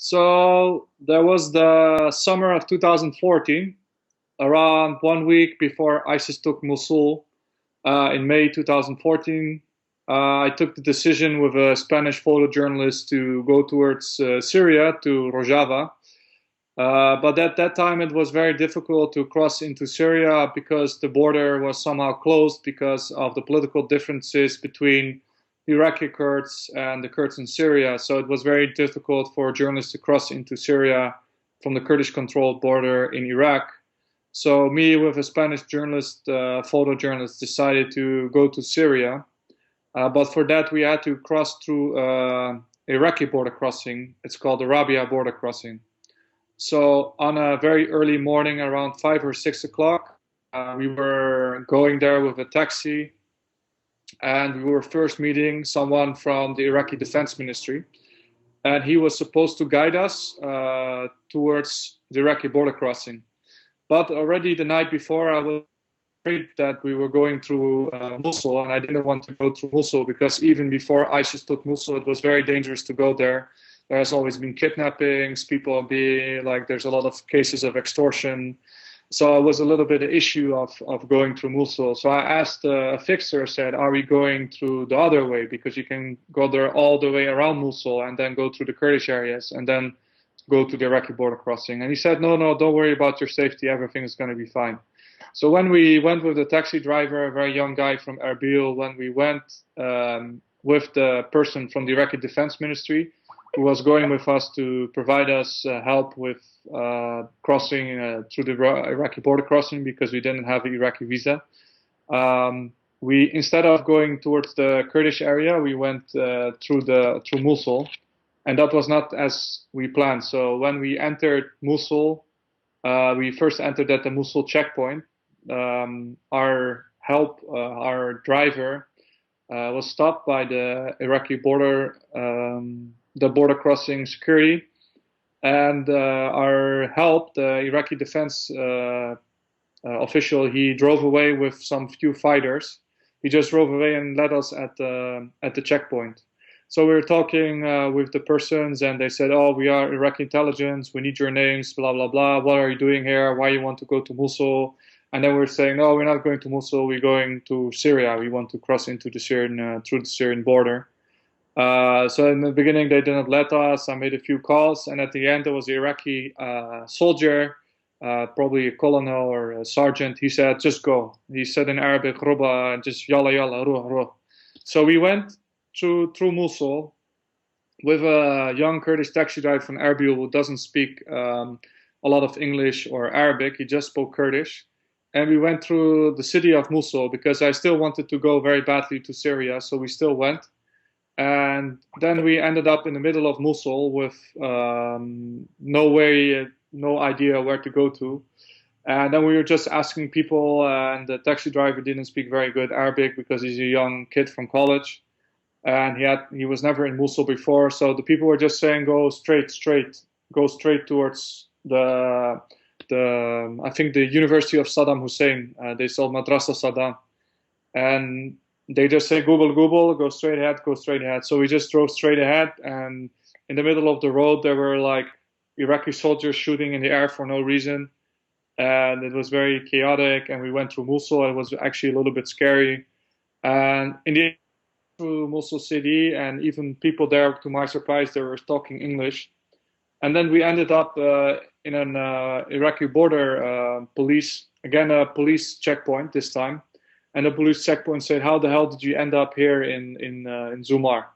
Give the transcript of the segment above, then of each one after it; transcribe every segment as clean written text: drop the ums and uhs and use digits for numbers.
So there was the summer of 2014, around 1 week before ISIS took Mosul in May 2014. I took the decision with a Spanish photojournalist to go towards Syria, to Rojava. But at that time, it was very difficult to cross into Syria because the border was somehow closed because of the political differences between Iraqi Kurds and the Kurds in Syria. So it was very difficult for journalists to cross into Syria from the Kurdish-controlled border in Iraq. So me, with a Spanish journalist, photojournalist, decided to go to Syria. But for that, we had to cross through Iraqi border crossing. It's called the Rabia border crossing. So on a very early morning, around 5 or 6 o'clock, we were going there with a taxi, and we were first meeting someone from the Iraqi Defense Ministry, and he was supposed to guide us towards the Iraqi border crossing. But already the night before, I was afraid that we were going through Mosul, and I didn't want to go through Mosul because even before ISIS took Mosul, it was very dangerous to go there. There has always been kidnappings, people being like, there's a lot of cases of extortion. So it was a little bit an issue of going through Mosul. So I asked a fixer, said, are we going through the other way? Because you can go there all the way around Mosul and then go through the Kurdish areas and then go to the Iraqi border crossing. And he said, no, don't worry about your safety. Everything is going to be fine. So when we went with the taxi driver, a very young guy from Erbil, when we went with the person from the Iraqi Defense Ministry, who was going with us to provide us help with crossing through the Iraqi border crossing because we didn't have an Iraqi visa. We, instead of going towards the Kurdish area, we went through Mosul, and that was not as we planned. So when we entered Mosul, we first entered at the Mosul checkpoint. Our driver was stopped by the Iraqi border. The border crossing security, and our help, the Iraqi defense official, he drove away with some few fighters. He just drove away and led us at the checkpoint. So we were talking with the persons, and they said, "Oh, we are Iraqi intelligence. We need your names. Blah blah blah. What are you doing here? Why you want to go to Mosul?" And then we were saying, "No, we're not going to Mosul. We're going to Syria. We want to cross into the Syrian through the Syrian border." So in the beginning, they didn't let us. I made a few calls, and at the end, there was an Iraqi soldier, probably a colonel or a sergeant. He said, "Just go." He said in Arabic, "Ruba, just yalla yalla, ruh ruh." So we went through Mosul with a young Kurdish taxi driver from Erbil who doesn't speak a lot of English or Arabic. He just spoke Kurdish. And we went through the city of Mosul because I still wanted to go very badly to Syria, so we still went. And then we ended up in the middle of Mosul with no idea where to go to. And then we were just asking people, and the taxi driver didn't speak very good Arabic because he's a young kid from college, and he was never in Mosul before. So the people were just saying, go straight towards I think the University of Saddam Hussein. They said Madrasa Saddam, and they just say, Google, go straight ahead. So we just drove straight ahead, and in the middle of the road, there were like Iraqi soldiers shooting in the air for no reason. And it was very chaotic, and we went through Mosul. It was actually a little bit scary. And in the end, through Mosul city, and even people there, to my surprise, they were talking English. And then we ended up in an Iraqi border police checkpoint this time. And the police checkpoint said, "How the hell did you end up here in Zumar?"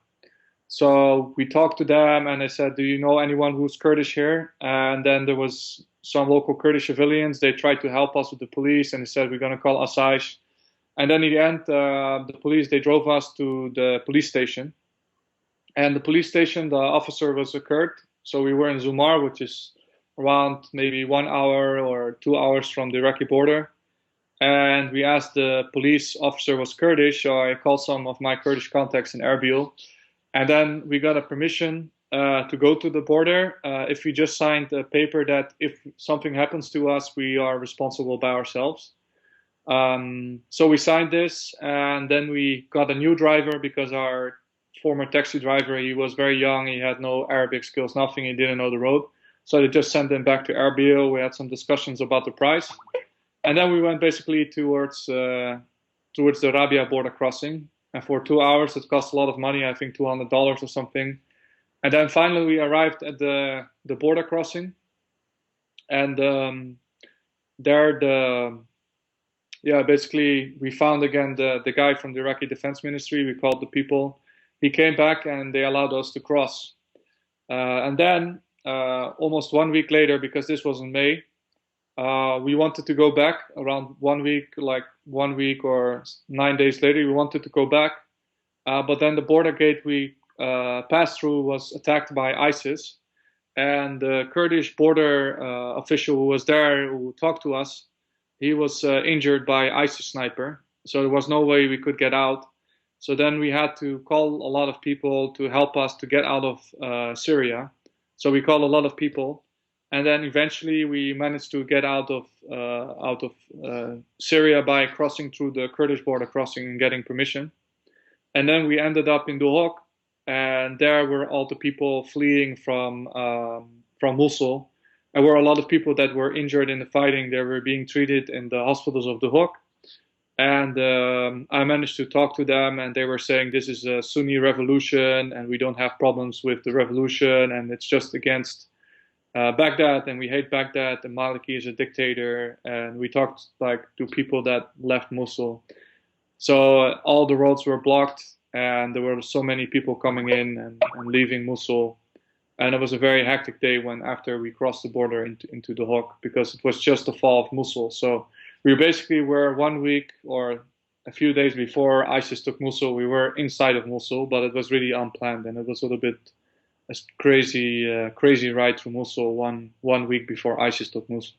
So we talked to them, and they said, "Do you know anyone who's Kurdish here?" And then there was some local Kurdish civilians. They tried to help us with the police, and they said, "We're going to call Asayish." And then in the end, the police, they drove us to the police station. And the police station, the officer was a Kurd. So we were in Zumar, which is around maybe 1 hour or 2 hours from the Iraqi border. And we asked the police officer was Kurdish, so I called some of my Kurdish contacts in Erbil. And then we got a permission to go to the border if we just signed a paper that if something happens to us, we are responsible by ourselves. So we signed this, and then we got a new driver because our former taxi driver. He was very young. He had no Arabic skills, nothing. He didn't know the road. So they just sent him back to Erbil. We had some discussions about the price. And then we went basically towards the Rabia border crossing. And for 2 hours, it cost a lot of money, I think $200 or something. And then finally we arrived at the border crossing. And there basically we found again the guy from the Iraqi Defense Ministry. We called the people. He came back and they allowed us to cross. And then almost 1 week later, because this was in May, we wanted to go back around 1 week, like 1 week or 9 days later, we wanted to go back. But then the border gate we passed through was attacked by ISIS. And the Kurdish border official who was there, who talked to us, he was injured by ISIS sniper. So there was no way we could get out. So then we had to call a lot of people to help us to get out of Syria. So we called a lot of people. And then eventually we managed to get out of Syria by crossing through the Kurdish border crossing and getting permission. And then we ended up in Duhok, and there were all the people fleeing from Mosul. There were a lot of people that were injured in the fighting. They were being treated in the hospitals of Duhok. And I managed to talk to them, and they were saying this is a Sunni revolution, and we don't have problems with the revolution, and it's just against Baghdad, and we hate Baghdad, and Maliki is a dictator. And we talked like to people that left Mosul. So all the roads were blocked, and there were so many people coming in and leaving Mosul. And it was a very hectic day after we crossed the border into Duhok, because it was just the fall of Mosul. So we basically were 1 week or a few days before ISIS took Mosul. We were inside of Mosul, but it was really unplanned, and it was a little bit a crazy ride through Mosul one week before ISIS took Mosul.